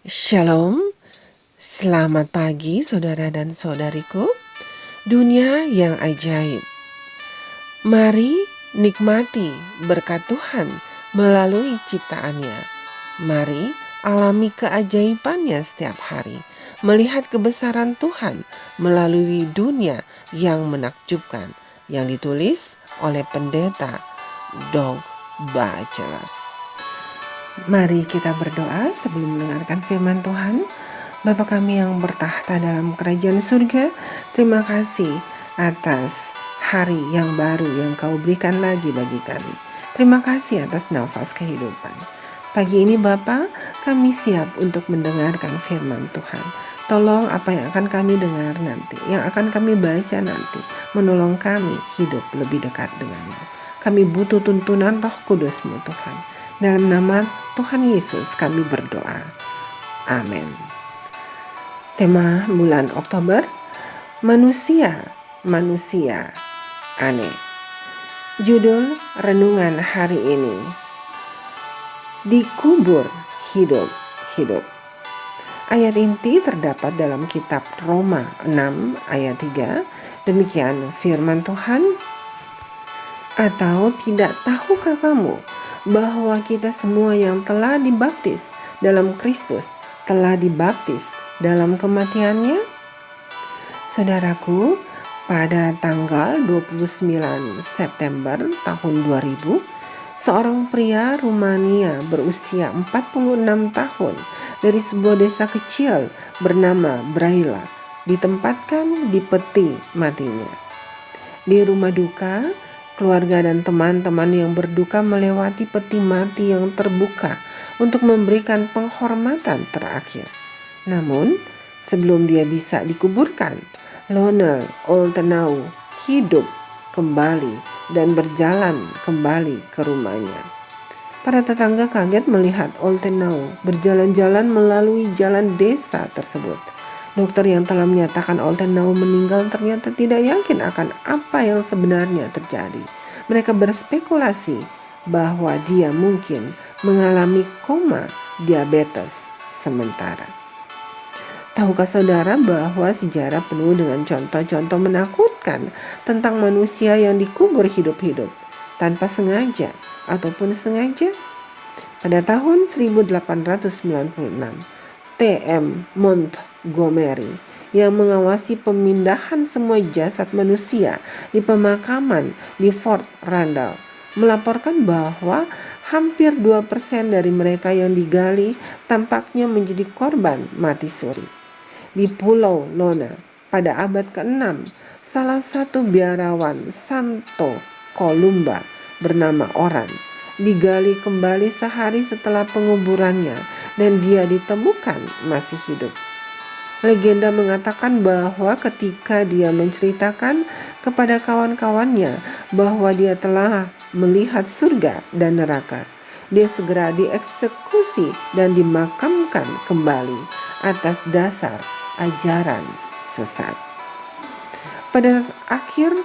Shalom, selamat pagi saudara dan saudariku. Dunia yang ajaib. Mari nikmati berkat Tuhan melalui ciptaannya. Mari alami keajaibannya setiap hari. Melihat kebesaran Tuhan melalui dunia yang menakjubkan. Yang ditulis oleh pendeta Doug Batchelor. Mari kita berdoa sebelum mendengarkan firman Tuhan. Bapa kami yang bertahta dalam kerajaan surga, terima kasih atas hari yang baru yang Kau berikan lagi bagi kami. Terima kasih atas nafas kehidupan. Pagi ini Bapa, kami siap untuk mendengarkan firman Tuhan. Tolong apa yang akan kami dengar nanti, yang akan kami baca nanti, menolong kami hidup lebih dekat denganmu. Kami butuh tuntunan Roh Kudus-Mu Tuhan. Dalam nama Tuhan Yesus kami berdoa. Amin. Tema bulan Oktober, manusia aneh. Judul renungan hari ini, dikubur hidup. Ayat inti terdapat dalam kitab Roma 6 ayat 3. Demikian firman Tuhan. Atau tidak tahukah kamu bahwa kita semua yang telah dibaptis dalam Kristus telah dibaptis dalam kematiannya? Saudaraku, pada tanggal 29 September tahun 2000, seorang pria Rumania berusia 46 tahun dari sebuah desa kecil bernama Braila ditempatkan di peti matinya. Di rumah duka, keluarga dan teman-teman yang berduka melewati peti mati yang terbuka untuk memberikan penghormatan terakhir. Namun, sebelum dia bisa dikuburkan, Lionel Oltenau hidup kembali dan berjalan kembali ke rumahnya. Para tetangga kaget melihat Oltenau berjalan-jalan melalui jalan desa tersebut. Dokter yang telah menyatakan Oltenau meninggal ternyata tidak yakin akan apa yang sebenarnya terjadi. Mereka berspekulasi bahwa dia mungkin mengalami koma diabetes sementara. Tahukah saudara bahwa sejarah penuh dengan contoh-contoh menakutkan tentang manusia yang dikubur hidup-hidup tanpa sengaja ataupun sengaja? Pada tahun 1896, T.M. Montgomery yang mengawasi pemindahan semua jasad manusia di pemakaman di Fort Randall melaporkan bahwa hampir 2% dari mereka yang digali tampaknya menjadi korban mati suri. Di Pulau Lona pada abad ke-6, salah satu biarawan Santo Columba bernama Oran digali kembali sehari setelah penguburannya dan dia ditemukan masih hidup. Legenda mengatakan bahwa ketika dia menceritakan kepada kawan-kawannya bahwa dia telah melihat surga dan neraka, dia segera dieksekusi dan dimakamkan kembali atas dasar ajaran sesat. Pada akhir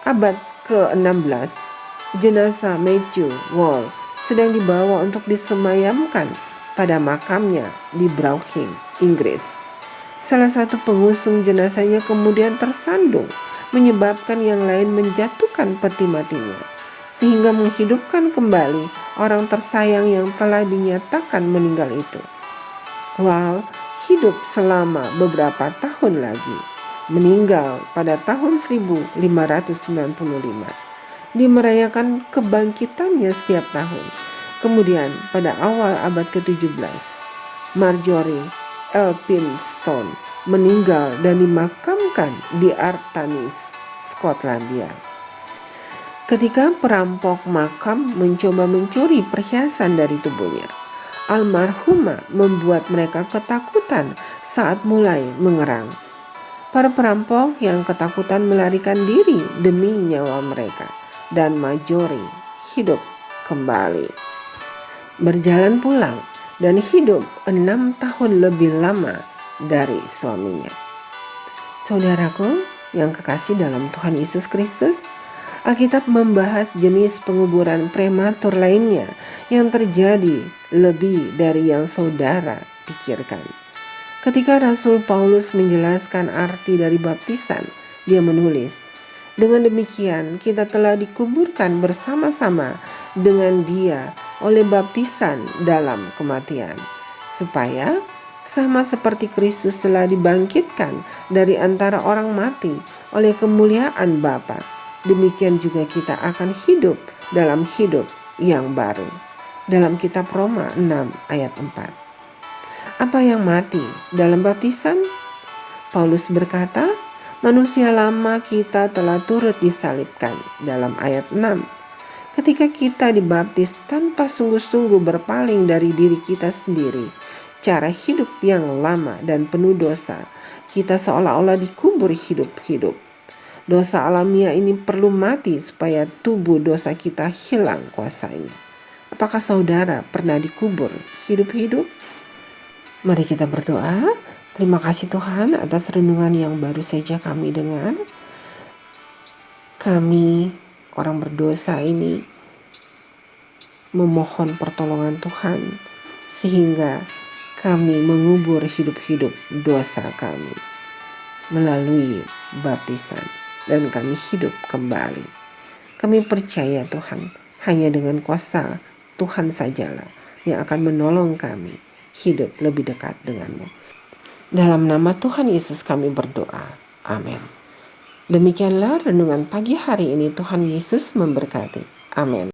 abad ke-16, jenazah Matthew Wall sedang dibawa untuk disemayamkan pada makamnya di Browning, Inggris. Salah satu pengusung jenazahnya kemudian tersandung, menyebabkan yang lain menjatuhkan peti matinya, sehingga menghidupkan kembali orang tersayang yang telah dinyatakan meninggal itu. Wall hidup selama beberapa tahun lagi, meninggal pada tahun 1595. Dia merayakan kebangkitannya setiap tahun. Kemudian pada awal abad ke-17, Marjorie Elphinstone meninggal dan dimakamkan di Artanis, Skotlandia. Ketika perampok makam mencoba mencuri perhiasan dari tubuhnya, almarhumah membuat mereka ketakutan saat mulai mengerang. Para perampok yang ketakutan melarikan diri demi nyawa mereka, dan Marjorie hidup kembali, berjalan pulang dan hidup 6 tahun lebih lama dari suaminya. Saudaraku yang kekasih dalam Tuhan Yesus Kristus, Alkitab membahas jenis penguburan prematur lainnya yang terjadi lebih dari yang saudara pikirkan. Ketika Rasul Paulus menjelaskan arti dari baptisan, dia menulis, "Dengan demikian kita telah dikuburkan bersama-sama dengan Dia oleh baptisan dalam kematian, supaya sama seperti Kristus telah dibangkitkan dari antara orang mati oleh kemuliaan Bapa, demikian juga kita akan hidup dalam hidup yang baru." Dalam kitab Roma 6 ayat 4. Apa yang mati dalam baptisan? Paulus berkata, manusia lama kita telah turut disalibkan dalam ayat 6. Ketika kita dibaptis tanpa sungguh-sungguh berpaling dari diri kita sendiri, cara hidup yang lama dan penuh dosa, kita seolah-olah dikubur hidup-hidup. Dosa alamiah ini perlu mati supaya tubuh dosa kita hilang kuasanya. Apakah saudara pernah dikubur hidup-hidup? Mari kita berdoa. Terima kasih Tuhan atas renungan yang baru saja kami dengar. Kami orang berdosa ini memohon pertolongan Tuhan sehingga kami mengubur hidup-hidup dosa kami melalui baptisan dan kami hidup kembali. Kami percaya Tuhan, hanya dengan kuasa Tuhan sajalah yang akan menolong kami hidup lebih dekat denganmu. Dalam nama Tuhan Yesus kami berdoa. Amin. Demikianlah renungan pagi hari ini. Tuhan Yesus memberkati. Amin.